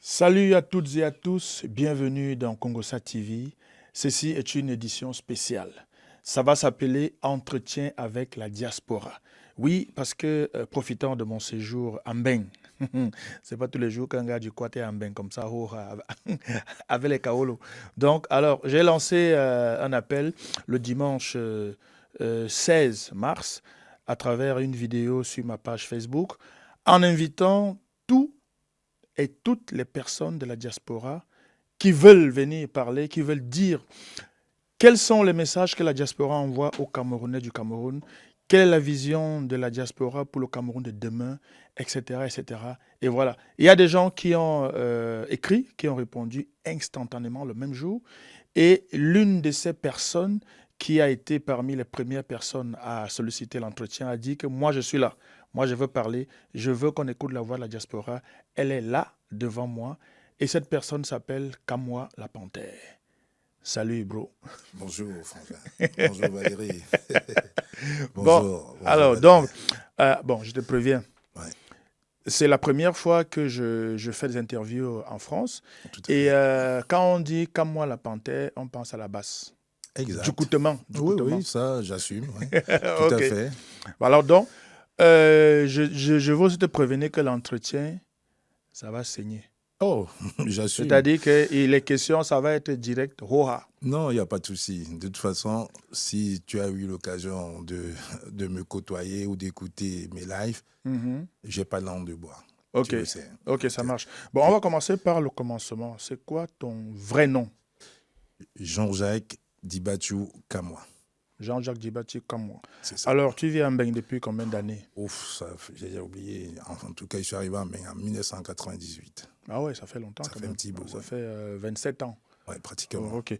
Salut à toutes et à tous, bienvenue dans Congosat TV. Ceci est une édition spéciale. Ça va s'appeler Entretien avec la diaspora. Oui, parce que profitant de mon séjour à Mbeng, c'est pas tous les jours qu'un gars du Kwate est à Mbeng comme ça, avec les Kaolo. Donc, alors, j'ai lancé un appel le dimanche 16 mars à travers une vidéo sur ma page Facebook en invitant tous et toutes les personnes de la diaspora qui veulent venir parler, qui veulent dire quels sont les messages que la diaspora envoie aux Camerounais du Cameroun, quelle est la vision de la diaspora pour le Cameroun de demain, etc. etc. Et voilà. Il y a des gens qui ont écrit, qui ont répondu instantanément le même jour. Et l'une de ces personnes qui a été parmi les premières personnes à solliciter l'entretien a dit que moi je suis là, moi je veux parler, je veux qu'on écoute la voix de la diaspora. Elle est là devant moi et cette personne s'appelle Kamwa la Panthère. Salut bro. Bonjour François. Bonjour Valérie. Bon, bonjour alors Valérie. donc, je te préviens. Ouais, C'est la première fois que je fais des interviews en France. tout à Et fait. quand on dit Kamwa la Panthère, on pense à la basse. Du Exact. coutement, du Oui, coutement. oui, ça, j'assume. Ouais. Tout à Ok. fait. Alors donc, je veux aussi te prévenir que l'entretien, ça va saigner. Oh, j'assume. C'est-à-dire que les questions, ça va être direct, roha. Non, il n'y a pas de souci. De toute façon, si tu as eu l'occasion de me côtoyer ou d'écouter mes lives, Mhm. j'ai pas langue de bois. Ok, Tu le sais. ok, ça marche. Bon, on va commencer par le commencement. C'est quoi ton vrai nom? Jean-Jacques Dibachou Kamwa. Jean-Jacques Dibati comme moi. C'est ça. Alors, tu vis à Mbeng depuis combien d'années? Ouf, ça, j'ai déjà oublié. En tout cas, je suis arrivé en 1998. Ah ouais, ça fait longtemps Ça quand fait un même. petit bout. Ça Ouais, fait 27 ans. ouais, Oh, pratiquement. ok.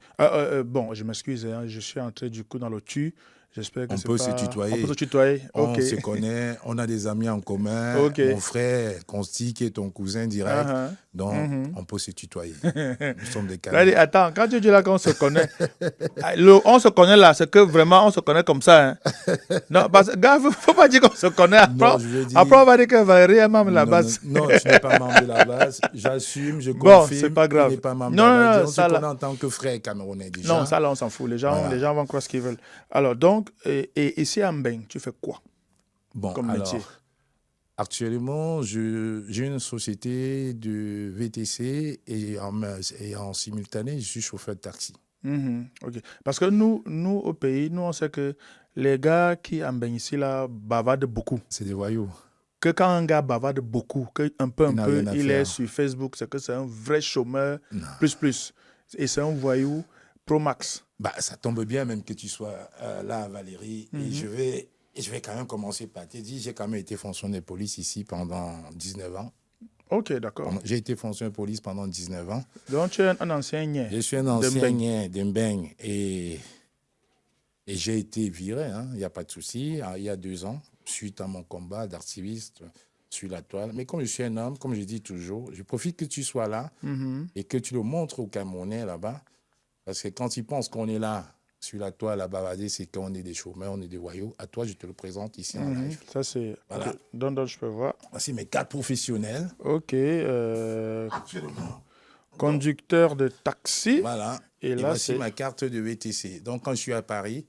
Bon, je m'excuse, hein, je suis entré du coup dans le tu. J'espère que On c'est peut se pas... On peut se tutoyer. tutoyer? Ok. On se connaît, on a des amis en commun. Ok. Mon frère, Consti, qui est ton cousin direct. Uh-huh. Donc, Mhm. on peut se tutoyer. Nous sommes des C'est-à-dire, camarades. attends, quand tu dis là qu'on se connaît, on se connaît là, c'est que vraiment on se connaît comme ça. Hein. Non, parce que, gars, faut pas dire qu'on se connaît. Non, je veux Après dire... on va dire que Valérie est membre de la Non, non, base. non, tu n'es pas membre de la base. J'assume, je Bon, c'est confirme, pas il n'est grave. pas membre de Non, la non, base. non, On se ça connaît là. en tant que frère camerounais Non, déjà. ça là, on s'en fout. Les Voilà. gens vont croire ce qu'ils veulent. Alors, donc, et ici à Mbeng, tu fais quoi Bon, comme métier? alors, actuellement, j'ai une société de VTC et en simultané, je suis chauffeur de taxi. Mhm, ok. Parce que nous, au pays, nous, on sait que les gars qui en Mbeng ici, là, bavardent beaucoup. C'est des voyous. Que quand un gars bavarde beaucoup, que un Il n'a rien à il est faire. sur Facebook, c'est que c'est un vrai chômeur Non. plus. Et c'est un voyou pro max. Bah, ça tombe bien même que tu sois là, Valérie. Et Mhm. je vais quand même commencer par te dire, j'ai quand même été fonctionnaire de police ici pendant 19 ans. Ok, d'accord. J'ai été fonctionnaire de police pendant 19 ans. Donc tu es un ancien nien Je suis un de ancien Mbeng. d'Embeng et j'ai été viré, hein, il n'y a pas de souci, il y a 2 ans, suite à mon combat d'activiste sur la toile. Mais comme je suis un homme, comme je dis toujours, je profite que tu sois là Mhm. et que tu le montres aux Camerounais là-bas. Parce que quand ils pensent qu'on est là, sur la toile à bavarder, c'est qu'on est des chômeurs, on est des voyous. À toi, je te le présente ici en Mhm. live. Ça, c'est... Voilà. Ok. Donc, je peux voir. Voici mes 4 professionnels. Ok. Actuellement. Conducteur de taxi. Voilà. Et Et là, voici c'est ma carte de VTC. Donc, quand je suis à Paris,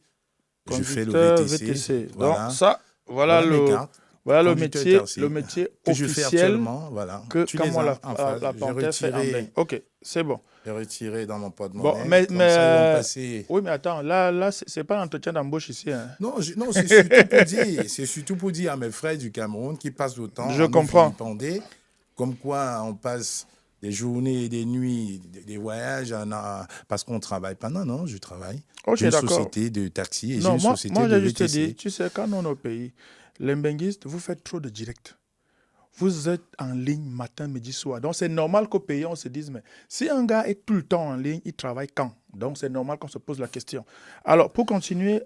je fais le conducteur VTC. VTC. Donc, Voilà. ça, Voilà mes cartes. voilà Conducteur le taxi métier que je fais officiel actuellement. Voilà. que Tu les Kamwa as en face. la Panthère fait en Mbeng. Ok, c'est bon. J'ai retiré dans mon Bon, porte-monnaie. Comme ça, ils vont passer. oui, mais attends, là, c'est pas l'entretien d'embauche ici. Hein. Non, non, c'est surtout pour dire. C'est surtout pour dire à mes frères du Cameroun qui passent le temps Je à nous comprends. vilipender, comme quoi on passe des journées et des nuits, des voyages, parce qu'on travaille pas. Non, non, je travaille. Ok, J'ai une d'accord. société de taxi et j'ai Non, une société moi de j'ai juste dit, VTC. tu sais, quand on est au pays, les Mbenguistes, vous faites trop de direct. Vous êtes en ligne matin, midi, soir. Donc, c'est normal qu'au pays, on se dise, mais si un gars est tout le temps en ligne, il travaille quand? Donc, c'est normal qu'on se pose la question. Alors, pour continuer,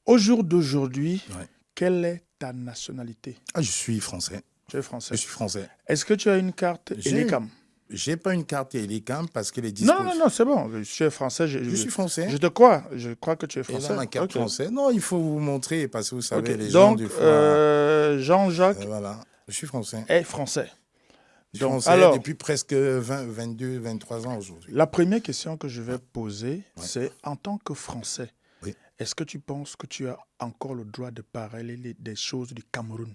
au jour d'aujourd'hui, Ouais. quelle est ta nationalité? Ah, je suis français. Tu es français. Je suis français. Est-ce que tu as une carte Elecam? J'ai pas une carte Elecam parce que les Non, dispositifs. non, c'est bon. Tu es français. Je suis français. Je te crois. Je crois que tu es Et français. là, ma carte Ok. française. Non, il faut vous montrer parce que vous savez, Ok. les gens, Donc, des fois. Jean-Jacques Voilà. Je suis français. est français. Donc, Français alors, depuis presque 20, 22, 23 ans aujourd'hui. la première question que je vais poser, Ouais. c'est en tant que Français, Oui. est-ce que tu penses que tu as encore le droit de parler des choses du Cameroun?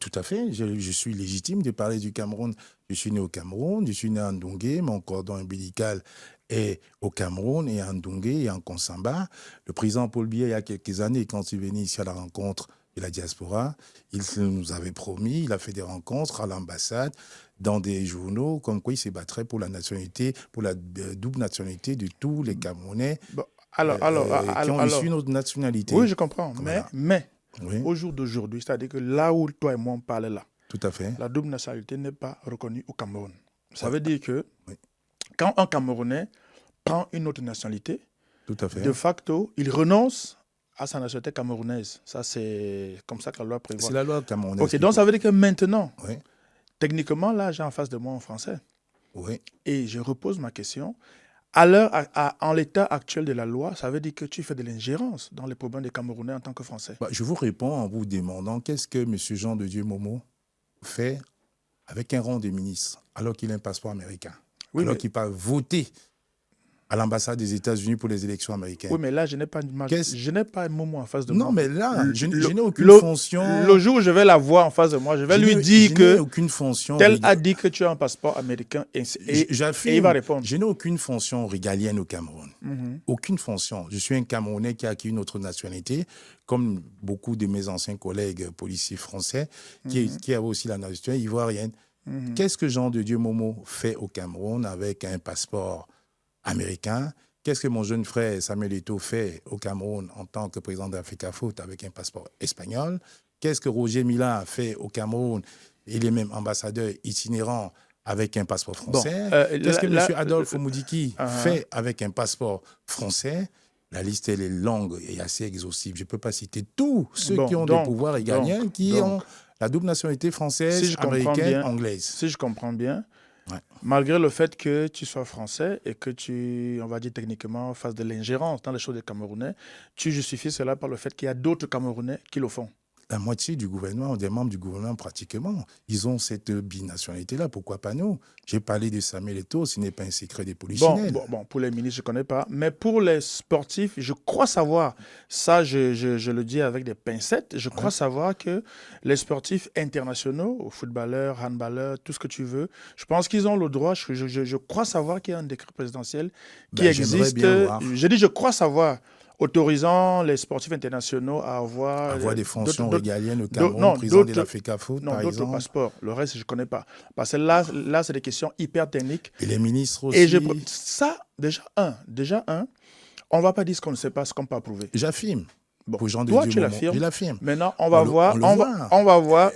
Tout à fait. Je suis légitime de parler du Cameroun. Je suis né au Cameroun, je suis né à Ndongé, mon cordon ombilical est au Cameroun et à Ndongé et en Konsamba. Le président Paul Biya, il y a quelques années, quand il venait ici à la rencontre de la diaspora, il nous avait promis, il a fait des rencontres à l'ambassade, dans des journaux, comme quoi il se battrait pour la nationalité, pour la double nationalité de tous les Camerounais Bon, qui ont issu notre nationalité. oui, je comprends, Voilà. mais Oui, au jour d'aujourd'hui, c'est-à-dire que là où toi et moi on parle là, tout à fait. la double nationalité n'est pas reconnue au Cameroun. Ça Ouais. veut dire que Oui. quand un Camerounais prend une autre nationalité, Tout à fait. de facto, il renonce à sa nationalité camerounaise. Ça, c'est comme ça que la loi prévoit. C'est la loi camerounaise. Ok, donc ça veut dire que maintenant, Oui, techniquement, là, j'ai en face de moi un Français. oui. Et je repose ma question. En l'état actuel de la loi, ça veut dire que tu fais de l'ingérence dans les problèmes des Camerounais en tant que Français. Bah, je vous réponds en vous demandant qu'est-ce que M. Jean de Dieu Momo fait avec un rang de ministre alors qu'il a un passeport américain, Oui, alors mais, qu'il peut voter à l'ambassade des États-Unis pour les élections américaines. oui, mais là, je n'ai pas un moment en face de moi. Non, mais là, je n'ai aucune Le fonction. jour où je vais la voir en face de moi, je vais lui dire Je n'ai que aucune fonction. tel a dit que tu as un passeport américain et il J'affirme, va répondre. je n'ai aucune fonction régalienne au Cameroun. Aucune fonction. Je suis un Camerounais qui a acquis une autre nationalité, comme beaucoup de mes anciens collègues policiers français, qui avaient aussi la nationalité ivoirienne. Qu'est-ce que Jean de Dieu Momo fait au Cameroun avec un passeport américain? Qu'est-ce que mon jeune frère Samuel Eto'o fait au Cameroun en tant que président d'Africa Foot avec un passeport espagnol? Qu'est-ce que Roger Mila fait au Cameroun? Il est même ambassadeur itinérant avec un passeport français. Qu'est-ce que M. Adolphe Moudiki fait avec un passeport français? La liste, elle est longue et assez exhaustive. Je ne peux pas citer tous ceux qui ont des pouvoirs régaliens, qui ont la double nationalité française, américaine, anglaise. Si je comprends bien, ouais. Malgré le fait que tu sois français et que tu, on va dire techniquement, fasses de l'ingérence dans les choses des Camerounais, tu justifies cela par le fait qu'il y a d'autres Camerounais qui le font. La moitié du gouvernement, des membres du gouvernement pratiquement, ils ont cette binationalité-là. Pourquoi pas nous? J'ai parlé de Samuel Eto'o, ce n'est pas un secret des polichinelles. Bon, pour les ministres, je ne connais pas. Mais pour les sportifs, je crois savoir, ça je le dis avec des pincettes, je crois savoir que les sportifs internationaux, footballeurs, handballeurs, tout ce que tu veux, je pense qu'ils ont le droit, je crois savoir qu'il y a un décret présidentiel qui existe. Je crois savoir, autorisant les sportifs internationaux à avoir des fonctions régaliennes au Cameroun, président de l'Africa Foot, par exemple. D'autres passeports. Le reste, je ne connais pas. Parce que là c'est des questions hyper techniques. Et les ministres aussi. Et ça, déjà un, on ne va pas dire ce qu'on ne sait pas, ce qu'on ne peut pas prouver. J'affirme. Bon, pour Jean de toi, Dieu tu l'affirmes. Je l'affirme. Maintenant, on va voir.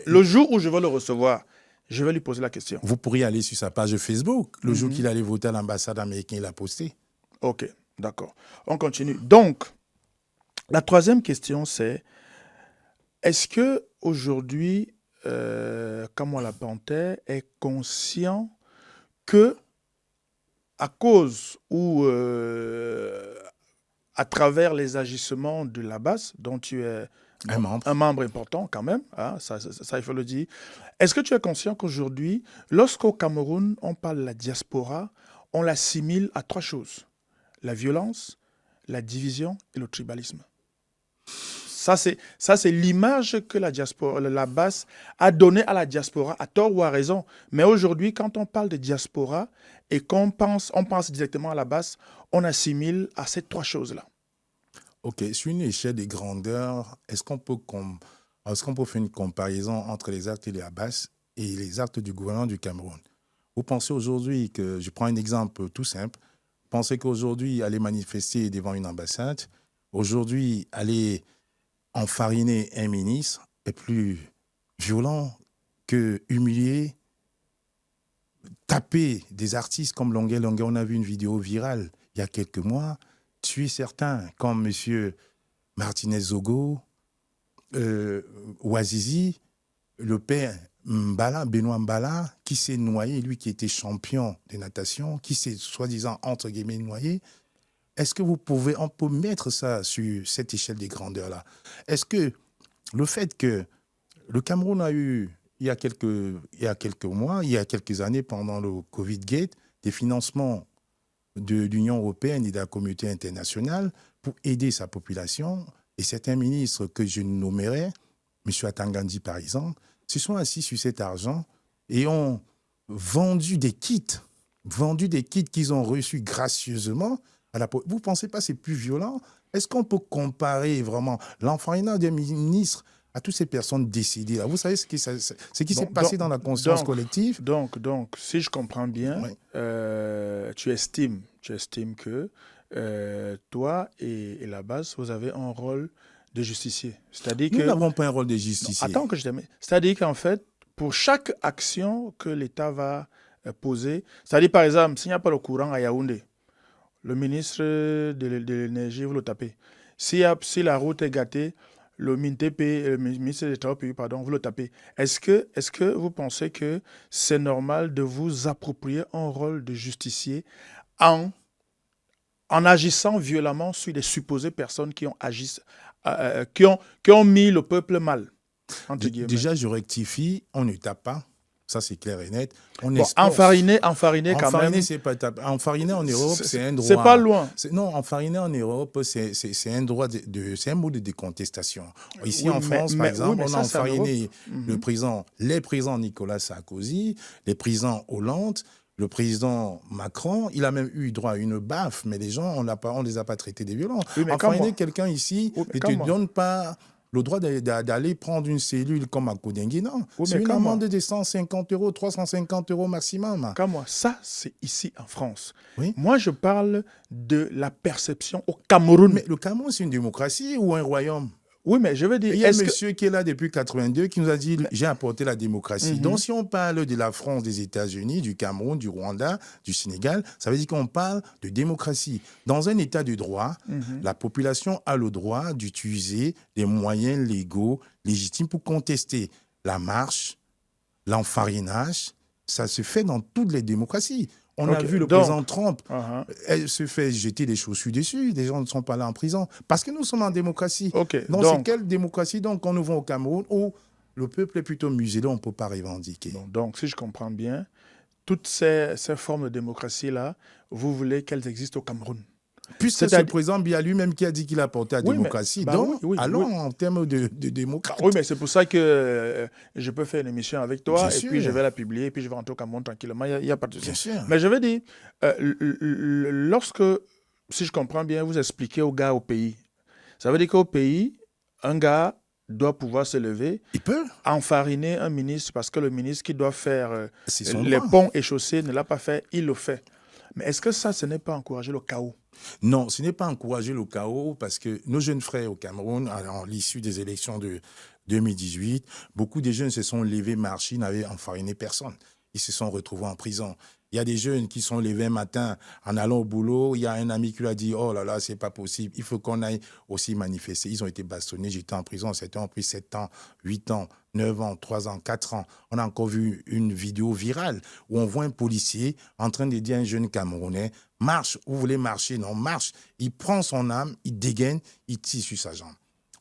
Le jour où je vais le recevoir, je vais lui poser la question. Vous pourriez aller sur sa page Facebook. Le jour qu'il allait voter à l'ambassade américaine, il a posté. OK, d'accord. On continue. Donc, la troisième question, c'est est-ce qu'aujourd'hui, Kamwa La Panthère est conscient que, à cause ou à travers les agissements de la base, dont tu es un membre important quand même, hein, ça il faut le dire, est-ce que tu es conscient qu'aujourd'hui, lorsqu'au Cameroun, on parle de la diaspora, on l'assimile à trois choses: la violence, la division et le tribalisme? Ça, c'est l'image que la diaspora, la base a donnée à la diaspora, à tort ou à raison. Mais aujourd'hui, quand on parle de diaspora et qu'on pense directement à la base, on assimile à ces trois choses-là. OK. Sur une échelle de grandeur, est-ce qu'on peut faire une comparaison entre les actes de la base et les actes du gouvernement du Cameroun? Vous pensez aujourd'hui que, je prends un exemple tout simple, vous pensez qu'aujourd'hui, aller manifester devant une ambassade, aujourd'hui, aller enfariner un ministre est plus violent que humilier, taper des artistes comme Longuet. On a vu une vidéo virale il y a quelques mois, tuer certains comme M. Martinez Zogo, Ouazizi, le père Mbala, Benoît Mbala, qui s'est noyé, lui qui était champion de natation, qui s'est soi-disant entre guillemets noyé. Est-ce que on peut mettre ça sur cette échelle des grandeurs-là? Est-ce que le fait que le Cameroun a eu il y a quelques mois, il y a quelques années, pendant le Covid Gate, des financements de l'Union européenne et de la communauté internationale pour aider sa population. Et certains ministres que je nommerai, M. Atangandi par exemple, se sont assis sur cet argent et ont vendu des kits qu'ils ont reçus gracieusement à la population. Vous ne pensez pas que c'est plus violent? Est-ce qu'on peut comparer vraiment l'enfarinement des ministres à toutes ces personnes décédées là? Vous savez ce qui s'est passé dans la conscience collective? Donc, si je comprends bien, Oui. tu estimes que toi et la base, vous avez un rôle de justicier. C'est-à-dire Nous que... n'avons pas un rôle de justicier. Attends que je termine. C'est-à-dire qu'en fait, pour chaque action que l'État va poser, c'est-à-dire par exemple, s'il n'y a pas le courant à Yaoundé, le ministre de l'énergie, vous le tapez. Si la route est gâtée, le ministre des Travaux publics, pardon, vous le tapez. Est-ce que vous pensez que c'est normal de vous approprier un rôle de justicier en agissant violemment sur des supposées personnes qui ont mis le peuple mal, entre guillemets? Déjà, je rectifie, on ne tape pas. Ça, c'est clair et net. On enfariner quand même. C'est pas taper. Enfariner en Europe, c'est un droit. C'est pas loin. Non, enfariner en Europe, c'est un droit c'est un mot de décontestation. Ici, en France, par exemple, on a enfariné les présidents Nicolas Sarkozy, les présidents Hollande, le président Macron. Il a même eu droit à une baffe, mais les gens, on les a pas traités des violents. Enfariner quelqu'un ici ne te donne pas le droit d'aller prendre une cellule comme à Kodengi, non. C'est une amende de 150 €, 350 € maximum. Ça, c'est ici en France. Oui. Moi, je parle de la perception au Cameroun. Mais le Cameroun, c'est une démocratie ou un royaume? Oui, mais je veux dire... Il y a un monsieur qui est là depuis 82 qui nous a dit « j'ai apporté la démocratie ». Donc, si on parle de la France, des États-Unis, du Cameroun, du Rwanda, du Sénégal, ça veut dire qu'on parle de démocratie. Dans un état de droit, la population a le droit d'utiliser des moyens légaux, légitimes pour contester la marche, l'enfarinage. Ça se fait dans toutes les démocraties. On a vu le président Trump, elle se fait jeter des chaussures dessus, des gens ne sont pas là en prison. Parce que nous sommes en démocratie. Donc, c'est quelle démocratie donc qu'on nous voit au Cameroun où le peuple est plutôt muselé, on ne peut pas revendiquer. Donc, si je comprends bien, toutes ces formes de démocratie-là, vous voulez qu'elles existent au Cameroun? Puisque c'est le président Biya lui-même qui a dit qu'il a apporté la démocratie. Allons en termes de démocratie. Oui, mais c'est pour ça que je peux faire une émission avec toi, puis je vais la publier, puis je vais rentrer au Cameroun tranquillement. Il n'y a pas de souci. Mais je veux dire, lorsque, si je comprends bien, vous expliquez aux gars au pays, ça veut dire qu'au pays, un gars doit pouvoir se lever, enfariner un ministre, parce que le ministre qui doit faire les ponts et chaussées ne l'a pas fait, il le fait. Mais est-ce que ça, ce n'est pas encourager le chaos? Non, ce n'est pas encourager le chaos parce que nos jeunes frères au Cameroun, à l'issue des élections de 2018, beaucoup de jeunes se sont levés, marchés, n'avaient enfariné personne. Ils se sont retrouvés en prison. Il y a des jeunes qui sont levés un matin en allant au boulot. Il y a un ami qui lui a dit « Oh là là, c'est pas possible, il faut qu'on aille aussi manifester. » Ils ont été bastonnés, j'étais en prison, certains ont pris 7 ans, 8 ans, 9 ans, 3 ans, 4 ans. On a encore vu une vidéo virale où on voit un policier en train de dire à un jeune Camerounais « Marche, vous voulez marcher? Non, marche. » Il prend son arme, il dégaine, il tire sur sa jambe.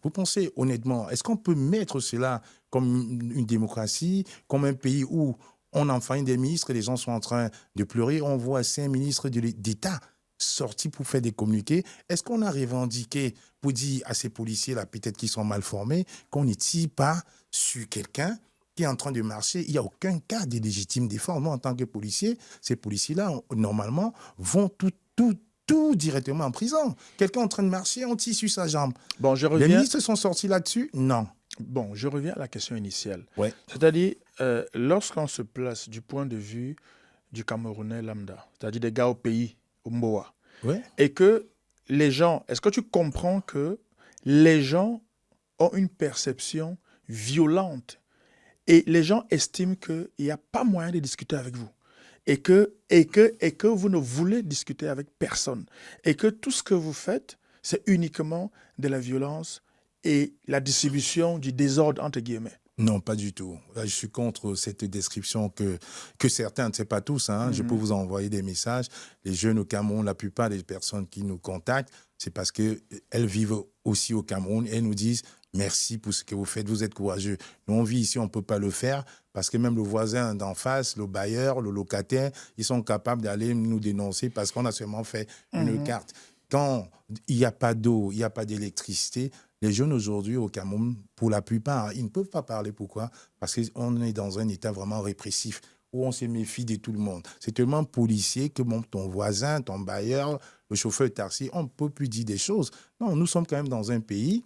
Vous pensez honnêtement, est-ce qu'on peut mettre cela comme une démocratie, comme un pays où on enfreint des ministres, les gens sont en train de pleurer, on voit 5 ministres d'État sortis pour faire des communiqués. Est-ce qu'on a revendiqué pour dire à ces policiers-là, peut-être qu'ils sont mal formés, qu'on ne tire pas sur quelqu'un qui est en train de marcher? Il n'y a aucun cas de légitime défense. Moi, en tant que policier, ces policiers-là, normalement, vont tout directement en prison. Quelqu'un en train de marcher, on tire sur sa jambe. Bon, je reviens... Les ministres sont sortis là-dessus? Non. Bon, je reviens à la question initiale. Ouais. C'est-à-dire, lorsqu'on se place du point de vue du Camerounais lambda, c'est-à-dire des gars au pays, au Mboa, et que les gens, est-ce que tu comprends que les gens ont une perception violente et les gens estiment qu'il n'y a pas moyen de discuter avec vous et que vous ne voulez discuter avec personne et que tout ce que vous faites, c'est uniquement de la violence et la distribution du désordre, entre guillemets? Non, pas du tout. Là, je suis contre cette description que certains, ne sais pas tous, je peux vous envoyer des messages. Les jeunes au Cameroun, la plupart des personnes qui nous contactent, c'est parce qu'elles vivent aussi au Cameroun et elles nous disent Merci pour ce que vous faites, vous êtes courageux. Nous, on vit ici, on ne peut pas le faire parce que même le voisin d'en face, le bailleur, le locataire, ils sont capables d'aller nous dénoncer parce qu'on a seulement fait une carte. Quand il n'y a pas d'eau, il n'y a pas d'électricité, les jeunes aujourd'hui au Cameroun, pour la plupart, ils ne peuvent pas parler. Pourquoi? Parce qu'on est dans un état vraiment répressif où on se méfie de tout le monde. C'est tellement policier que ton voisin, ton bailleur, le chauffeur de taxi, on ne peut plus dire des choses. Non, nous sommes quand même dans un pays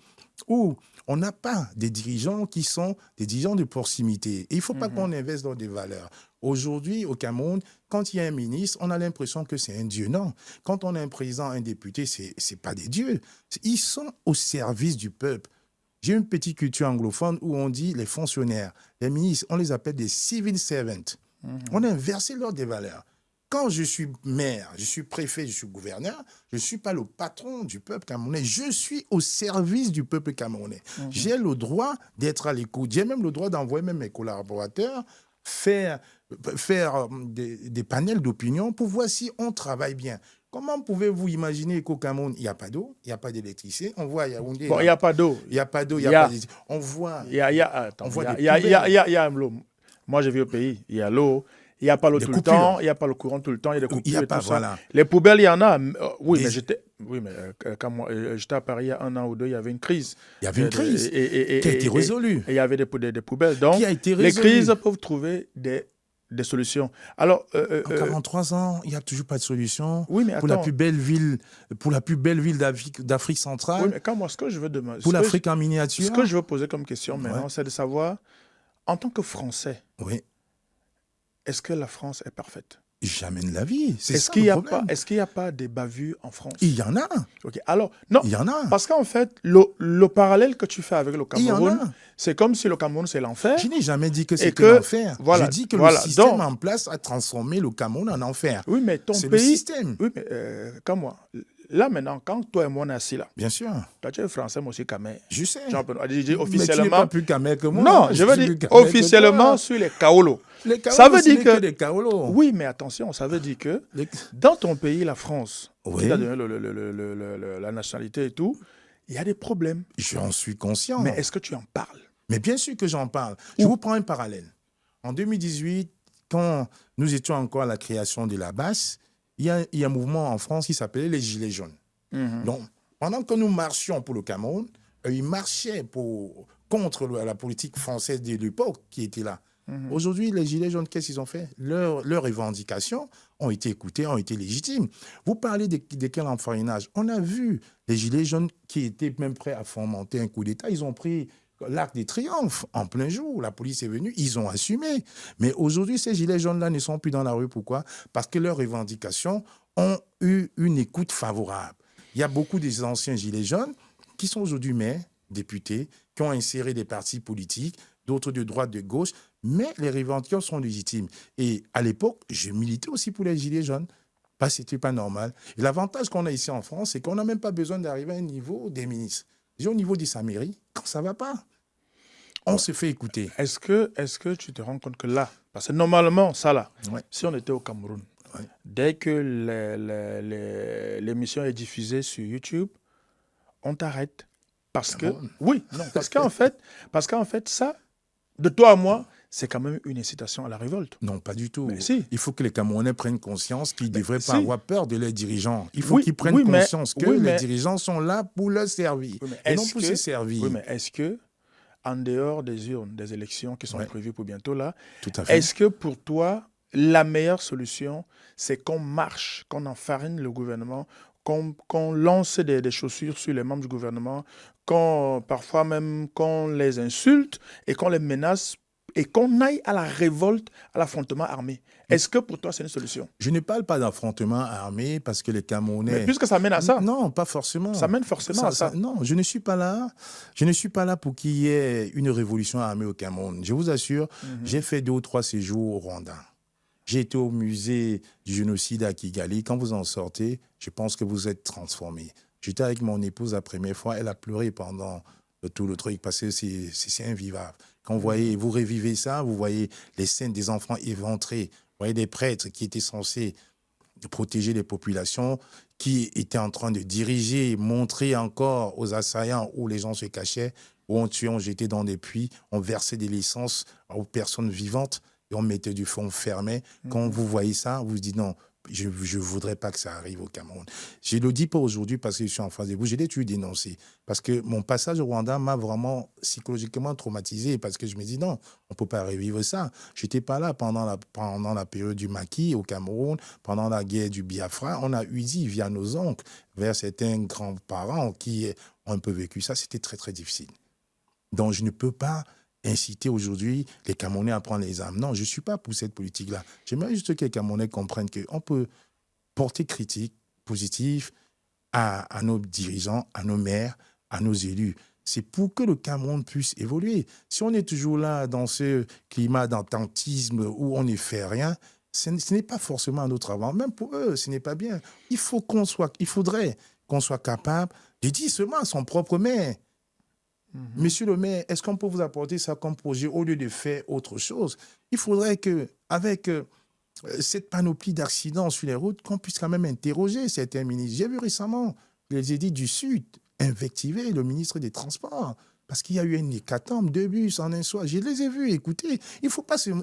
où on n'a pas des dirigeants qui sont des dirigeants de proximité. Et il ne faut pas qu'on investe dans des valeurs. Aujourd'hui, au Cameroun, quand il y a un ministre, on a l'impression que c'est un dieu. Non. Quand on a un président, un député, ce n'est pas des dieux. Ils sont au service du peuple. J'ai une petite culture anglophone où on dit les fonctionnaires, les ministres, on les appelle des civil servants. On a inversé l'ordre des valeurs. Quand je suis maire, je suis préfet, je suis gouverneur, je ne suis pas le patron du peuple camerounais. Je suis au service du peuple camerounais. J'ai le droit d'être à l'écoute. J'ai même le droit d'envoyer même mes collaborateurs faire des panels d'opinion pour voir si on travaille bien. Comment pouvez-vous imaginer qu'au Cameroun, il n'y a pas d'eau, il n'y a pas d'électricité? On voit à Yaoundé. Bon, il n'y a pas d'eau. Il n'y a pas d'eau, il n'y a pas d'électricité. On voit. Il y a l'eau. Moi, je vis au pays. Il y a l'eau. Il n'y a pas l'eau tout le temps. Il n'y a pas le courant tout le temps. Il y a des coupures. Il n'y a et pas, tout ça. voilà. Les poubelles, il y en a. Oui, mais quand j'étais à Paris il y a 1 an ou 2, il y avait une crise. Il y avait une crise qui a été résolue. Et il y avait des poubelles. Donc, Qui a été les résolue. crises peuvent trouver des solutions. Alors, en 43 ans, il n'y a toujours pas de solution. Oui, mais pour la plus belle ville d'Afrique centrale. Oui, mais quand moi, ce que je veux demander, pour l'Afrique en miniature. Ce que je veux poser comme question maintenant, c'est de savoir, en tant que Français, est-ce que la France est parfaite? Jamais de la vie. Est-ce qu'il n'y a pas des bavures en France? Il y en a. Okay. Alors, non. Il y en a. Parce qu'en fait, le parallèle que tu fais avec le Cameroun, c'est comme si le Cameroun, c'est l'enfer. Je n'ai jamais dit que c'était l'enfer. Voilà, je dis que le système en place a transformé le Cameroun en enfer. Oui, mais ton pays... le système. Oui, mais comme moi... Là, maintenant, quand toi et moi, on est assis là. Bien sûr. Toi, tu es français, moi aussi, Camé. Je sais. Officiellement. Mais tu n'es pas plus Camé que moi. Non, je veux dire, officiellement, sur les Kaolo. Les Kaolo, ça veut dire que des Kaolo. Oui, mais attention, ça veut dire que dans ton pays, la France, qui a donné la nationalité et tout, il y a des problèmes. J'en suis conscient. Mais est-ce que tu en parles? Mais bien sûr que j'en parle. Je vous prends un parallèle. En 2018, quand nous étions encore à la création de la BAS, il y a un mouvement en France qui s'appelait les Gilets jaunes. Donc, pendant que nous marchions pour le Cameroun, ils marchaient contre la politique française de l'époque qui était là. Aujourd'hui, les Gilets jaunes, qu'est-ce qu'ils ont fait? Leurs revendications ont été écoutées, ont été légitimes. Vous parlez de quel enfarignage? On a vu les Gilets jaunes qui étaient même prêts à fomenter un coup d'État. Ils ont pris l'Arc de Triomphe en plein jour. La police est venue, ils ont assumé. Mais aujourd'hui, ces Gilets jaunes-là ne sont plus dans la rue. Pourquoi? Parce que leurs revendications ont eu une écoute favorable. Il y a beaucoup des anciens Gilets jaunes qui sont aujourd'hui maires, députés, qui ont inséré des partis politiques, d'autres de droite, de gauche, mais les revendications sont légitimes. Et à l'époque, je militais aussi pour les Gilets jaunes, parce que ce n'était pas normal. Et l'avantage qu'on a ici en France, c'est qu'on n'a même pas besoin d'arriver à un niveau des ministres. Déjà au niveau de sa mairie, quand ça ne va pas, on se fait écouter. Est-ce que tu te rends compte que là, parce que normalement, ça là, si on était au Cameroun, dès que l'émission est diffusée sur YouTube, on t'arrête. Parce que, parce qu'en fait, ça, de toi à moi, c'est quand même une incitation à la révolte. Non, pas du tout. Mais si. Il faut que les Camerounais prennent conscience qu'ils ne devraient pas avoir peur de leurs dirigeants. Il faut qu'ils prennent conscience que les dirigeants sont là pour leur servir et non pour se servir. Oui, mais est-ce que, en dehors des urnes, des élections qui sont prévues pour bientôt là, tout à fait. Est-ce que pour toi, la meilleure solution, c'est qu'on marche, qu'on enfarine le gouvernement, qu'on lance des chaussures sur les membres du gouvernement, parfois même qu'on les insulte et qu'on les menace et qu'on aille à la révolte, à l'affrontement armé? Est-ce que pour toi, c'est une solution? Je ne parle pas d'affrontement armé parce que les Camerounais... Mais puisque ça mène à ça. Non, pas forcément. Ça mène forcément à ça. Non, je ne suis pas là. Je ne suis pas là pour qu'il y ait une révolution armée au Cameroun. Je vous assure, j'ai fait 2 ou 3 séjours au Rwanda. J'ai été au musée du génocide à Kigali. Quand vous en sortez, je pense que vous êtes transformés. J'étais avec mon épouse la première fois. Elle a pleuré pendant tout le truc parce que c'est invivable. Quand vous revivez ça, vous voyez les scènes des enfants éventrés. Vous voyez des prêtres qui étaient censés de protéger les populations qui étaient en train de diriger, montrer encore aux assaillants où les gens se cachaient, où on tuait, on jetait dans des puits, on versait des licences aux personnes vivantes et on mettait du feu, on fermait. Quand vous voyez ça, vous vous dites non, je ne voudrais pas que ça arrive au Cameroun. Je ne le dis pas aujourd'hui parce que je suis en face de vous, je l'ai toujours dénoncé. Parce que mon passage au Rwanda m'a vraiment psychologiquement traumatisé parce que je me dis non, on ne peut pas revivre ça. Je n'étais pas là pendant la période du maquis au Cameroun, pendant la guerre du Biafra. On a eu dit via nos oncles, vers certains grands-parents qui ont un peu vécu ça. C'était très, très difficile. Donc, je ne peux pas inciter aujourd'hui les Camerounais à prendre les armes. Non, je ne suis pas pour cette politique-là. J'aimerais juste que les Camerounais comprennent qu'on peut porter critique positive à nos dirigeants, à nos maires, à nos élus. C'est pour que le Cameroun puisse évoluer. Si on est toujours là dans ce climat d'attentisme où on ne fait rien, ce n'est pas forcément un autre avant. Même pour eux, ce n'est pas bien. Il faudrait qu'on soit capable de dire seulement à son propre maire, Monsieur le maire, est-ce qu'on peut vous apporter ça comme projet au lieu de faire autre chose? Il faudrait qu'avec cette panoplie d'accidents sur les routes, qu'on puisse quand même interroger certains ministres. J'ai vu récemment les édits du Sud invectiver le ministre des Transports parce qu'il y a eu une hécatombe, 2 bus en un soir. Je les ai vus, écoutez, il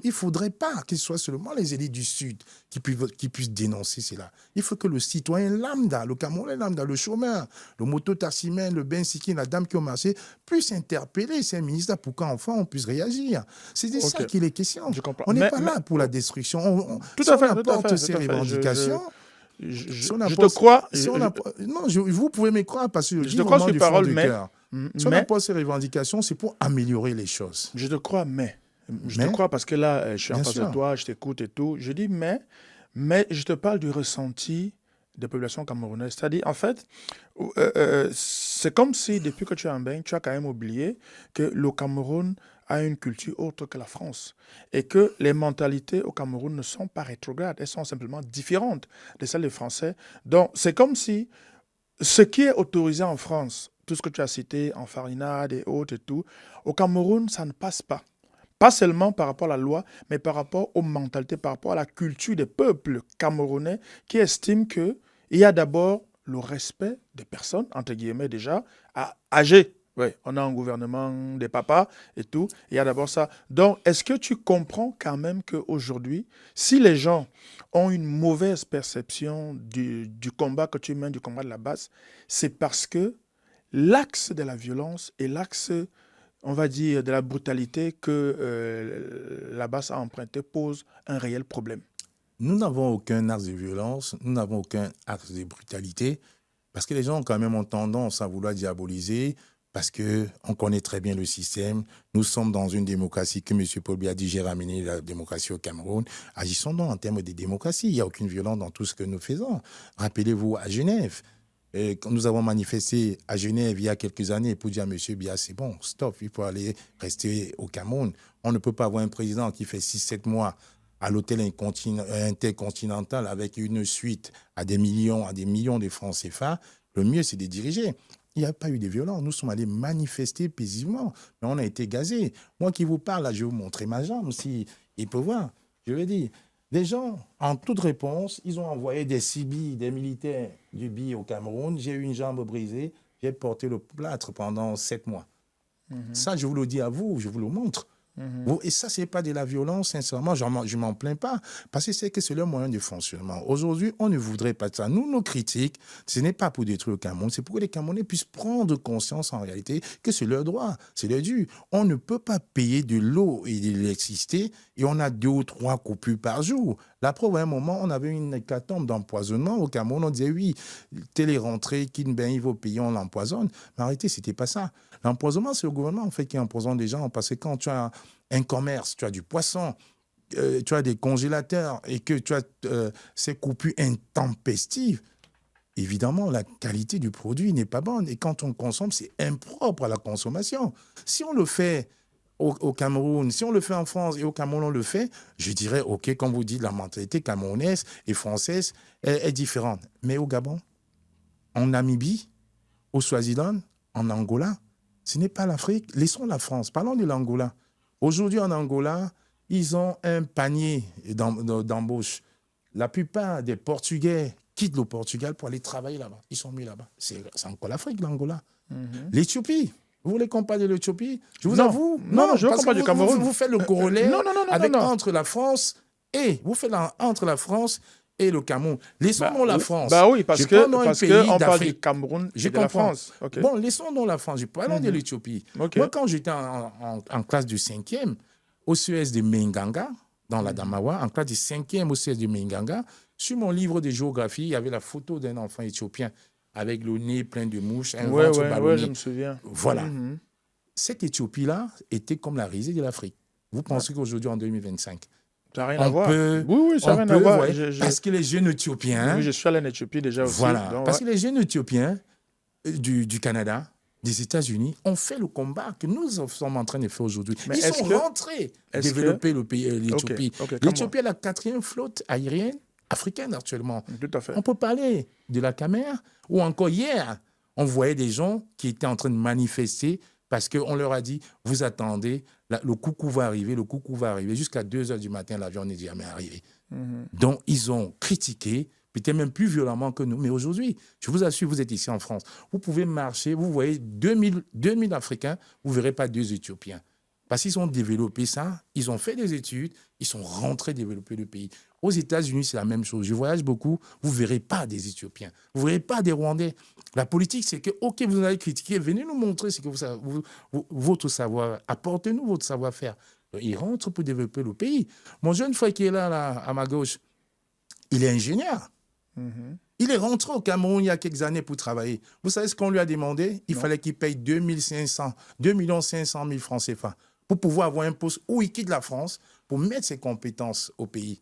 ne faudrait pas que ce soit seulement les élites du Sud qui puissent dénoncer cela. Il faut que le citoyen lambda, le Camerounais lambda, le chômeur, le moto-taximène, le bensikin, la dame qui a marché, puisse interpeller ces ministres pour qu'enfin on puisse réagir. C'est de ça qu'il est question. On n'est pas là pour la destruction. Tout à fait, on apporte ces revendications... Je te crois. Non, vous pouvez me croire parce que je te crois sur parole, mais... Si on apporte ces revendications, c'est pour améliorer les choses. Je te crois, mais... Je te crois parce que là, je suis en face de toi, je t'écoute et tout. Je dis mais je te parle du ressenti des populations camerounaises. C'est-à-dire, en fait, c'est comme si depuis que tu es en bain, tu as quand même oublié que le Cameroun a une culture autre que la France et que les mentalités au Cameroun ne sont pas rétrogrades, elles sont simplement différentes de celles des Français. Donc, c'est comme si ce qui est autorisé en France, tout ce que tu as cité, en farinade et autres et tout, au Cameroun, ça ne passe pas. Pas seulement par rapport à la loi, mais par rapport aux mentalités, par rapport à la culture des peuples camerounais qui estiment qu'il y a d'abord le respect des personnes, entre guillemets déjà, âgées. Oui, on a un gouvernement des papas et tout, il y a d'abord ça. Donc, est-ce que tu comprends quand même qu'aujourd'hui, si les gens ont une mauvaise perception du combat que tu mènes, du combat de la base, c'est parce que l'axe de la violence et l'axe, on va dire, de la brutalité que la base a emprunté pose un réel problème. Nous n'avons aucun axe de violence, nous n'avons aucun axe de brutalité, parce que les gens quand même ont tendance à vouloir diaboliser, parce qu'on connaît très bien le système. Nous sommes dans une démocratie que M. Paul Biya dit, j'ai ramené la démocratie au Cameroun. Agissons donc en termes de démocratie. Il n'y a aucune violence dans tout ce que nous faisons. Rappelez-vous à Genève. Quand nous avons manifesté à Genève il y a quelques années pour dire à M. Biya, c'est bon, stop, il faut aller rester au Cameroun. On ne peut pas avoir un président qui fait 6-7 mois à l'hôtel intercontinental avec une suite à des millions de francs CFA. Le mieux, c'est de diriger. Il n'y a pas eu de violence. Nous sommes allés manifester paisiblement, mais on a été gazés. Moi qui vous parle, là, je vais vous montrer ma jambe, si il peut voir. Je veux dire, les gens, en toute réponse, ils ont envoyé des CIBI, des militaires du BI au Cameroun. J'ai eu une jambe brisée. J'ai porté le plâtre pendant 7 mois. Ça, je vous le dis à vous, je vous le montre. Et ça, ce n'est pas de la violence, sincèrement, je ne m'en plains pas, parce que c'est leur moyen de fonctionnement. Aujourd'hui, on ne voudrait pas de ça. Nous, nos critiques, ce n'est pas pour détruire le Cameroun, c'est pour que les Camerounais puissent prendre conscience en réalité que c'est leur droit, c'est leur dû. On ne peut pas payer de l'eau et de l'électricité et on a 2 ou 3 coupures par jour. La preuve, à un moment, on avait une hécatombe d'empoisonnement au Cameroun. On disait, oui, telle est rentrée, il faut payer, on l'empoisonne. Mais en réalité, ce n'était pas ça. L'empoisonnement, c'est le gouvernement en fait, qui empoisonne des gens. Parce que quand tu as un commerce, tu as du poisson, tu as des congélateurs et que tu as ces coupures intempestives, évidemment, la qualité du produit n'est pas bonne. Et quand on consomme, c'est impropre à la consommation. Si on le fait au Cameroun, si on le fait en France et au Cameroun, on le fait, je dirais, OK, comme vous dites, la mentalité camerounaise et française est différente. Mais au Gabon, en Namibie, au Swaziland, en Angola, ce n'est pas l'Afrique. Laissons la France. Parlons de l'Angola. Aujourd'hui, en Angola, ils ont un panier d'embauche La plupart des Portugais quittent le Portugal pour aller travailler là-bas. Ils sont mis là-bas. C'est encore l'Afrique, l'Angola. L'Éthiopie. Vous voulez qu'on parle de l'Éthiopie? Je vous avoue. Non, je veux parce qu'on parle que du Cameroun. vous faites le corollaire non, avec entre la France et entre la France et le Cameroun. Laissons-nous la France. Bah oui, parce que on parle du d'Afrique. Cameroun Je et de la comprends. France. Okay. Bon, laissons-nous la France. Parlons de l'Éthiopie. Okay. Moi, quand j'étais en classe du 5e, au CES de Menganga, dans la Damawa, en classe du 5e au CES de Menganga, sur mon livre de géographie, il y avait la photo d'un enfant éthiopien avec le nez plein de mouches, un ventre ballonné. Oui, je me souviens. Voilà. Cette Éthiopie-là était comme la risée de l'Afrique. Vous pensez qu'aujourd'hui, en 2025, ça n'a rien à voir. Oui, ça n'a rien à voir. Parce que les jeunes Éthiopiens... Oui, je suis allé en Éthiopie déjà aussi. Voilà. Donc, parce que les jeunes Éthiopiens du Canada, des États-Unis, ont fait le combat que nous sommes en train de faire aujourd'hui. Ils sont rentrés développer le pays, l'Éthiopie. L'Éthiopie est la 4e flotte aérienne africaine actuellement. Tout à fait. On peut parler de la Camer, ou encore hier, on voyait des gens qui étaient en train de manifester parce qu'on leur a dit, vous attendez, le coucou va arriver, le coucou va arriver. Jusqu'à 2h du matin, l'avion n'est jamais arrivé. Donc, ils ont critiqué, peut-être même plus violemment que nous. Mais aujourd'hui, je vous assure, vous êtes ici en France. Vous pouvez marcher, vous voyez 2000 Africains, vous ne verrez pas 2 Éthiopiens. Parce qu'ils ont développé ça, ils ont fait des études, ils sont rentrés développer le pays. Aux États-Unis, c'est la même chose. Je voyage beaucoup, vous ne verrez pas des Éthiopiens, vous ne verrez pas des Rwandais. La politique, c'est que, OK, vous allez critiquer, venez nous montrer ce que votre savoir, apportez-nous votre savoir-faire. Ils rentrent pour développer le pays. Mon jeune frère qui est là à ma gauche, il est ingénieur. Il est rentré au Cameroun il y a quelques années pour travailler. Vous savez ce qu'on lui a demandé? Il fallait qu'il paye 2 500 000 francs CFA pour pouvoir avoir un poste où il quitte la France pour mettre ses compétences au pays.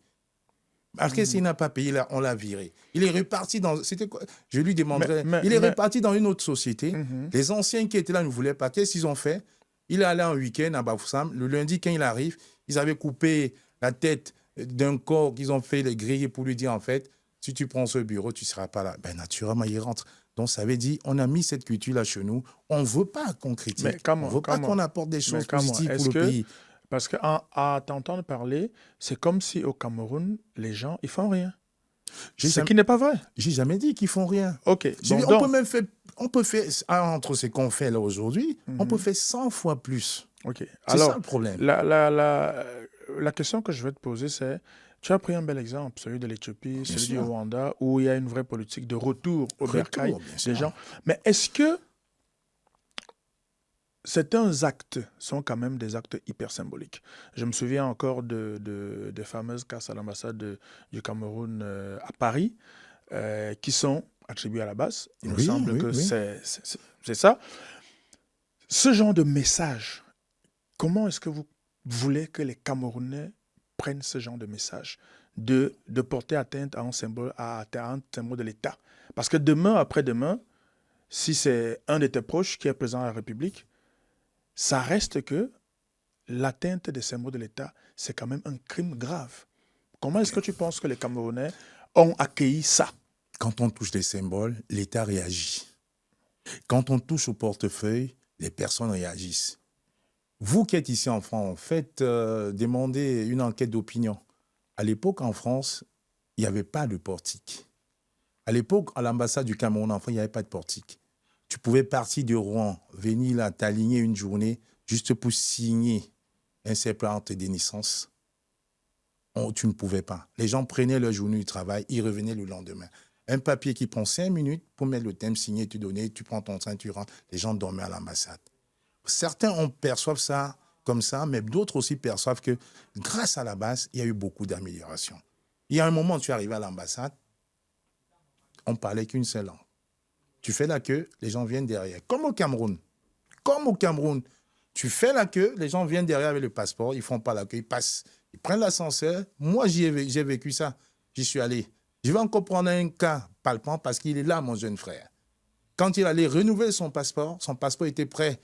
Parce que s'il n'a pas payé, là, on l'a viré. Il est reparti dans... C'était quoi? Je lui demanderai. Il est reparti dans une autre société. Les anciens qui étaient là ne voulaient pas. Qu'est-ce qu'ils ont fait? Il est allé en week-end à Bafoussam. Le lundi, quand il arrive, ils avaient coupé la tête d'un corps qu'ils ont fait les griller pour lui dire, en fait, si tu prends ce bureau, tu ne seras pas là. Ben, naturellement, il rentre. Donc, ça veut dire, on a mis cette culture-là chez nous. On ne veut pas qu'on critique. On ne veut pas qu'on apporte des choses positives pour le pays. Parce qu'à t'entendre parler, c'est comme si au Cameroun, les gens, ils font rien. Ce qui n'est pas vrai. J'ai jamais dit qu'ils font rien. OK. On peut faire, entre ce qu'on fait là aujourd'hui, on peut faire 100 fois plus. OK. C'est ça le problème. La question que je vais te poser, c'est, tu as pris un bel exemple, celui de l'Éthiopie, celui du Rwanda, où il y a une vraie politique de retour au bercail des gens. Mais est-ce que certains actes sont quand même des actes hyper symboliques? Je me souviens encore des fameuses casses à l'ambassade du Cameroun à Paris, qui sont attribuées à la base. Il me semble que c'est ça. Ce genre de message, comment est-ce que vous voulez que les Camerounais prennent ce genre de message de porter atteinte à un symbole de l'État? Parce que demain, après-demain, si c'est un de tes proches qui est président de la République, ça reste que l'atteinte des symboles de l'État, c'est quand même un crime grave. Comment est-ce que tu penses que les Camerounais ont accueilli ça? Quand on touche des symboles, l'État réagit. Quand on touche au portefeuille, les personnes réagissent. Vous qui êtes ici en France, faites demander une enquête d'opinion. À l'époque, en France, il n'y avait pas de portique. À l'époque, à l'ambassade du Cameroun en France, il n'y avait pas de portique. Tu pouvais partir de Rouen, venir là, t'aligner une journée juste pour signer un certificat de naissance. Tu ne pouvais pas. Les gens prenaient leur journée du travail, ils revenaient le lendemain. Un papier qui prend 5 minutes pour mettre le thème, signer, tu donner, tu prends ton train, tu rentres. Les gens dormaient à l'ambassade. Certains perçoivent ça comme ça, mais d'autres aussi perçoivent que grâce à la base, il y a eu beaucoup d'améliorations. Il y a un moment où tu es arrivé à l'ambassade, on parlait qu'une seule langue. Tu fais la queue, les gens viennent derrière. Comme au Cameroun. Tu fais la queue, les gens viennent derrière avec le passeport, ils ne font pas la queue, ils passent. Ils prennent l'ascenseur. Moi, j'ai vécu ça. J'y suis allé. Je vais encore prendre un cas palpant parce qu'il est là, mon jeune frère. Quand il allait renouveler son passeport était prêt.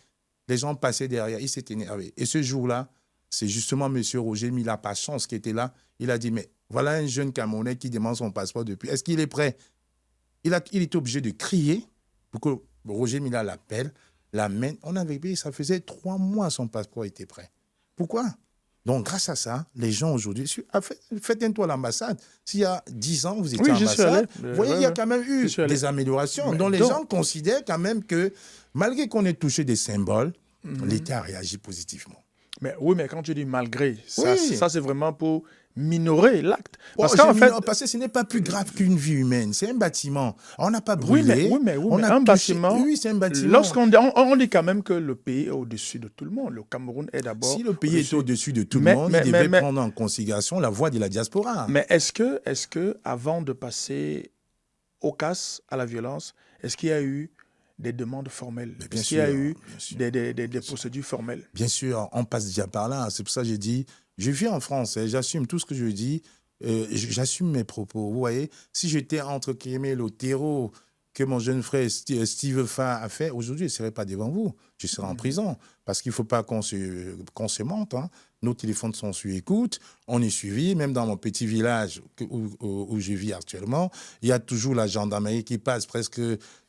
Les gens passaient derrière, il s'est énervé. Et ce jour-là, c'est justement M. Roger Mila Pachance qui était là. Il a dit, mais voilà un jeune Camerounais qui demande son passeport depuis. Est-ce qu'il est prêt? Il était obligé de crier pour que Roger Mila l'appelle, l'amène. On avait payé, ça faisait 3 mois son passeport était prêt. Pourquoi? Donc, grâce à ça, les gens aujourd'hui... Faites un tour à l'ambassade. S'il y a 10 ans, vous étiez à l'ambassade, vous voyez, il y a quand même eu des améliorations. Donc, les gens considèrent quand même que, malgré qu'on ait touché des symboles, l'État a réagi positivement. Mais oui, mais quand tu dis malgré, Oui. ça c'est vraiment pour minorer l'acte. Parce que ce n'est pas plus grave qu'une vie humaine. C'est un bâtiment. On n'a pas brûlé. Oui, mais un bâtiment. Oui, c'est un bâtiment. Lorsqu'on dit quand même que le pays est au-dessus de tout le monde. Le Cameroun est d'abord. Si le pays est au-dessus de tout le monde, il devait prendre en considération la voix de la diaspora. Mais est-ce que avant de passer au casse, à la violence, est-ce qu'il y a eu des demandes formelles? Est-ce qu'il y a eu des procédures formelles? Bien sûr, on passe déjà par là. C'est pour ça que j'ai dit, je vis en France et j'assume tout ce que je dis. J'assume mes propos. Vous voyez, si j'étais entre guillemets le terreau que mon jeune frère Steve Fa a fait, aujourd'hui, je ne serais pas devant vous. Je serais en prison. Parce qu'il ne faut pas qu'on se mente. Hein. Nos téléphones sont sur écoute. On est suivi. Même dans mon petit village où je vis actuellement, il y a toujours la gendarmerie qui passe presque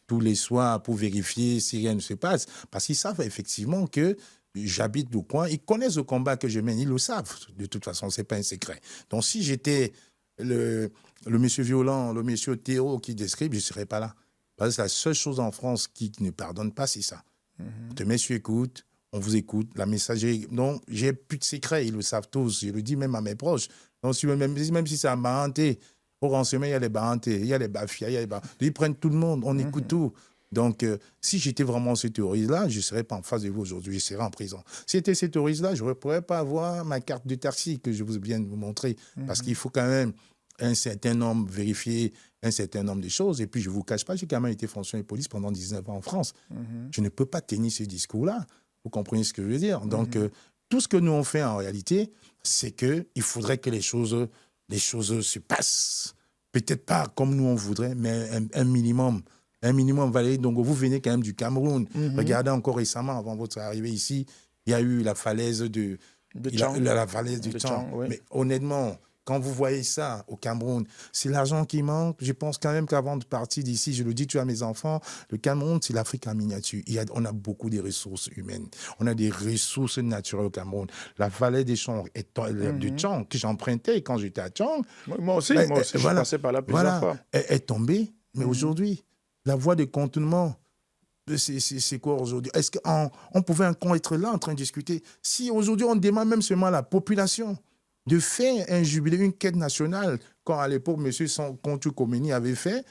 tous les soirs pour vérifier si rien ne se passe. Parce qu'ils savent effectivement que j'habite le coin. Ils connaissent le combat que je mène. Ils le savent. De toute façon, ce n'est pas un secret. Donc, si j'étais le monsieur violent, le monsieur terreau qui décrit, je ne serais pas là. Parce que la seule chose en France qui ne pardonne pas, c'est ça. On te met sur écoute, on vous écoute, la messagerie. Donc, j'ai plus de secrets, ils le savent tous. Je le dis même à mes proches. Donc, même si c'est un baranté, au renseignement, il y a les barantés, il y a les bafias, il y a les barantés. Ils prennent tout le monde, on écoute tout. Donc, si j'étais vraiment ce terroriste-là, je ne serais pas en face de vous aujourd'hui, je serais en prison. Si j'étais ce terroriste-là, je ne pourrais pas avoir ma carte de taxi que je viens de vous montrer. Parce qu'il faut quand même un certain nombre, vérifier un certain nombre de choses. Et puis, je ne vous cache pas, j'ai quand même été fonctionnaire de police pendant 19 ans en France. Je ne peux pas tenir ce discours-là. Vous comprenez ce que je veux dire? Donc, tout ce que nous on fait en réalité, c'est qu'il faudrait que les choses se passent. Peut-être pas comme nous on voudrait, mais un minimum. Un minimum, Valérie. Donc, vous venez quand même du Cameroun. Regardez encore récemment, avant votre arrivée ici, il y a eu la falaise la falaise du Tchang. Oui. Mais honnêtement, quand vous voyez ça au Cameroun, c'est l'argent qui manque. Je pense quand même qu'avant de partir d'ici, je le dis à mes enfants, le Cameroun, c'est l'Afrique en miniature. On a beaucoup de ressources humaines. On a des ressources naturelles au Cameroun. La vallée des Champs du Tchang, que j'empruntais quand j'étais à Tchang. Moi aussi, je suis passé par là plusieurs fois. Est tombée. Mais aujourd'hui, la voie de contournement, c'est quoi aujourd'hui? Est-ce qu'on pouvait encore être là en train de discuter? Si aujourd'hui, on demande même seulement à la population de faire un jubilé, une quête nationale, quand à l'époque, M. Kontu Komeni avait fait,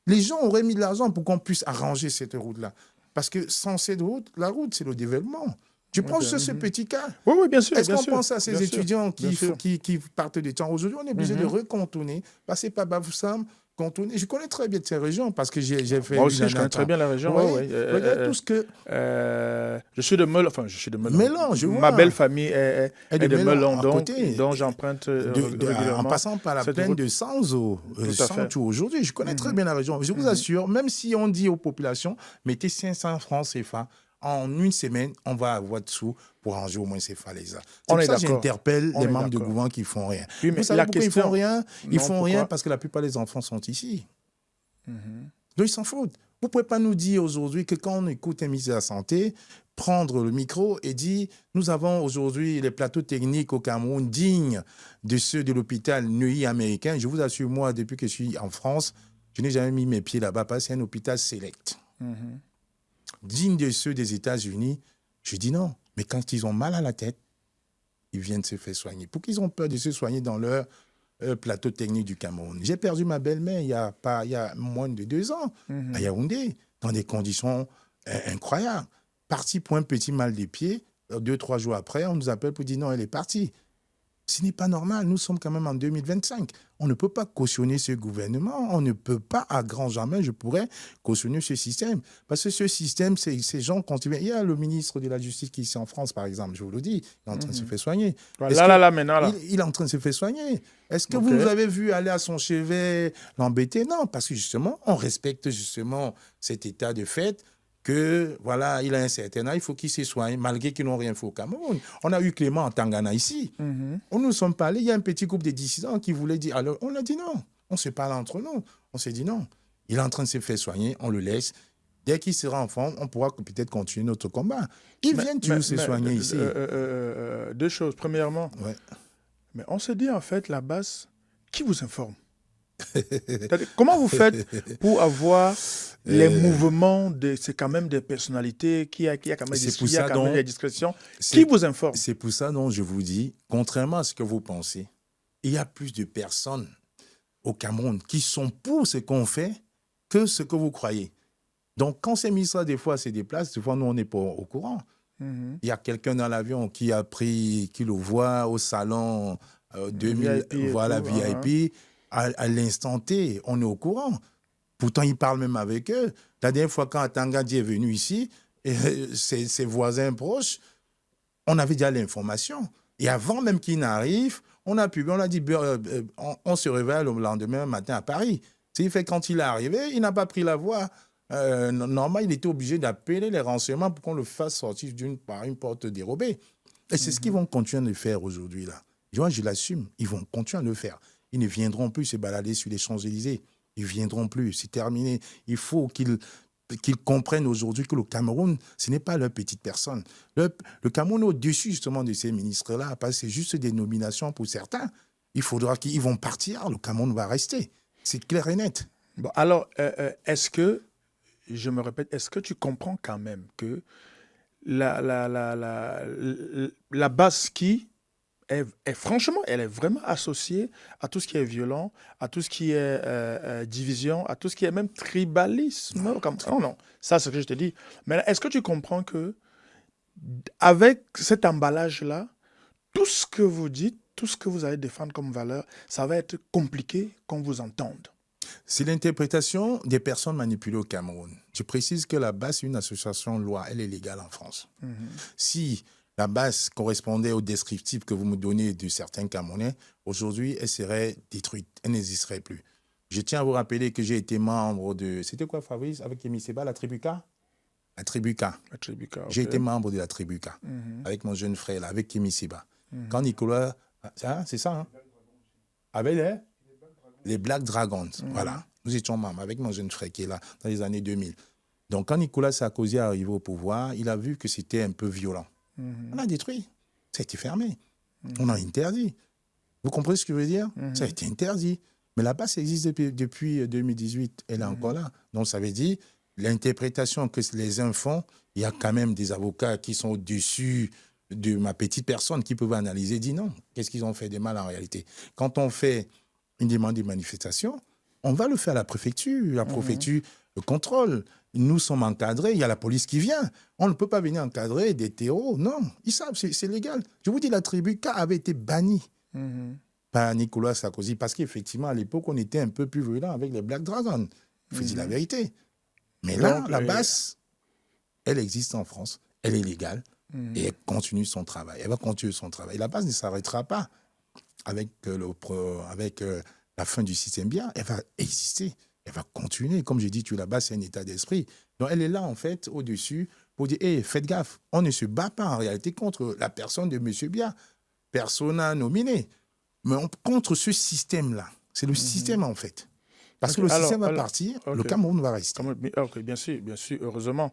les gens auraient mis de l'argent pour qu'on puisse arranger cette route-là. Parce que sans cette route, la route, c'est le développement. Je pense sur ce petit cas. Oui, bien sûr. Est-ce qu'on pense à ces étudiants qui partent des temps? Aujourd'hui, on est obligé de recontourner, passer par Bafoussam, contourner. Je connais très bien ces régions parce que j'ai fait... Moi aussi, je connais très bien la région. Regarde tout ce que... je suis de Melon. Enfin, je suis de Melon. Melon, je vois. Ma belle famille est de Melon, dont j'emprunte en passant par la plaine de Sanzo, aujourd'hui. Je connais très bien la région. Je vous assure, même si on dit aux populations, mettez 500 francs CFA, en une semaine, on va avoir dessous pour ranger au moins ces falaises-là. C'est pour ça que j'interpelle les membres du gouvernement qui ne font rien. Oui, mais vous savez pourquoi ils ne font rien? Ils ne font rien parce que la plupart des enfants sont ici. Donc, ils s'en foutent. Vous ne pouvez pas nous dire aujourd'hui que quand on écoute un ministre de la Santé, prendre le micro et dire « Nous avons aujourd'hui les plateaux techniques au Cameroun dignes de ceux de l'hôpital Neuilly américain. » Je vous assure, moi, depuis que je suis en France, je n'ai jamais mis mes pieds là-bas parce que c'est un hôpital select. Digne de ceux des États-Unis, je dis non. Mais quand ils ont mal à la tête, ils viennent se faire soigner. Pour qu'ils ont peur de se soigner dans leur plateau technique du Cameroun. J'ai perdu ma belle-mère il y a moins de 2 ans, à Yaoundé, dans des conditions incroyables. Parti pour un petit mal des pieds, 2-3 jours après, on nous appelle pour dire non, elle est partie. Ce n'est pas normal. Nous sommes quand même en 2025. On ne peut pas cautionner ce gouvernement. On ne peut pas, à grand jamais, je pourrais cautionner ce système. Parce que ce système, ces gens continuent. Il y a le ministre de la Justice qui est ici en France, par exemple, je vous le dis, il est en train de se faire soigner. Maintenant. Il est en train de se faire soigner. Est-ce que vous nous avez vu aller à son chevet, l'embêter? Non, parce que justement, on respecte justement cet état de fait. Que, voilà, il a un certain âge, il faut qu'il se soigne, malgré qu'ils n'ont rien fait au Cameroun. On a eu Clément en Tangana ici. On nous sommes parlé, il y a un petit groupe de dissidents qui voulait dire, alors on a dit non. On se parle entre nous. On s'est dit non. Il est en train de se faire soigner, on le laisse. Dès qu'il sera en forme, on pourra peut-être continuer notre combat. Ils viennent toujours se soigner ici. Deux choses. Premièrement, Ouais. mais on se dit en fait, la base, qui vous informe? Comment vous faites pour avoir les mouvements c'est quand même des personnalités qui a quand même des discrétions. Qui vous informe? C'est pour ça dont je vous dis, contrairement à ce que vous pensez, il y a plus de personnes au Cameroun qui sont pour ce qu'on fait que ce que vous croyez. Donc, quand ces ministres, des fois, se déplacent, des fois, nous, on n'est pas au courant. Il y a quelqu'un dans l'avion qui le voit au salon 2000, VIP voilà, VIP. À l'instant T, on est au courant. Pourtant, il parle même avec eux. La dernière fois, quand Atangadi est venu ici, ses voisins proches, on avait déjà l'information. Et avant même qu'il n'arrive, on a dit, on se réveille le lendemain matin à Paris. C'est fait quand il est arrivé, il n'a pas pris la voie. Normalement, il était obligé d'appeler les renseignements pour qu'on le fasse sortir par une porte dérobée. Et c'est ce qu'ils vont continuer de faire aujourd'hui, là. Moi, je l'assume. Ils vont continuer à le faire. Ils ne viendront plus se balader sur les Champs-Élysées. Ils ne viendront plus. C'est terminé. Il faut qu'ils comprennent aujourd'hui que le Cameroun, ce n'est pas leur petite personne. Le Cameroun est au-dessus, justement, de ces ministres-là, parce que c'est juste des nominations pour certains. Il faudra qu'ils vont partir. Le Cameroun va rester. C'est clair et net. Bon, alors, est-ce que, je me répète, est-ce que tu comprends quand même que la base qui franchement, elle est vraiment associée à tout ce qui est violent, à tout ce qui est division, à tout ce qui est même tribalisme. Non, ça c'est ce que je te dis. Mais est-ce que tu comprends que avec cet emballage-là, tout ce que vous dites, tout ce que vous allez défendre comme valeur, ça va être compliqué qu'on vous entende? C'est l'interprétation des personnes manipulées au Cameroun. Je précise que la BAS, une association de loi, elle est légale en France. Si la base correspondait au descriptif que vous me donnez de certains Camerounais, aujourd'hui, elle serait détruite. Elle n'existerait plus. Je tiens à vous rappeler que j'ai été membre de... C'était quoi, Fabrice, avec Kémy Séba, la Tribuca? La Tribuca. Okay. J'ai été membre de la Tribuca, avec mon jeune frère, là, avec Kémy Séba. Quand Nicolas... c'est ça, hein? Avec les Black Dragons, voilà. Nous étions membres, avec mon jeune frère qui est là, dans les années 2000. Donc, quand Nicolas Sarkozy est arrivé au pouvoir, il a vu que c'était un peu violent. On a détruit. Ça a été fermé. On a interdit. Vous comprenez ce que je veux dire? Ça a été interdit. Mais la base existe depuis 2018. Elle est encore là. Donc, ça veut dire l'interprétation que les uns font, il y a quand même des avocats qui sont au-dessus de ma petite personne qui peuvent analyser, dire non. Qu'est-ce qu'ils ont fait de mal en réalité? Quand on fait une demande de manifestation, on va le faire à la préfecture. La préfecture contrôle. Nous sommes encadrés, il y a la police qui vient. On ne peut pas venir encadrer des terreaux. Non, ils savent, c'est légal. Je vous dis, la Tribuca avait été bannie par Nicolas Sarkozy parce qu'effectivement, à l'époque, on était un peu plus violent avec les Black Dragons. Il faut dire la vérité. Mais là, la base, elle existe en France. Elle est légale et elle continue son travail. Elle va continuer son travail. La base ne s'arrêtera pas avec la fin du système bien. Elle va exister. Elle va continuer. Comme j'ai dit, la base, c'est un état d'esprit. Donc, elle est là, en fait, au-dessus, pour dire, hey, faites gaffe, on ne se bat pas en réalité contre la personne de M. Bia, persona nominé, mais contre ce système-là. C'est le système, en fait. Parce que le système va partir, le Cameroun va rester. Ok, bien sûr, heureusement.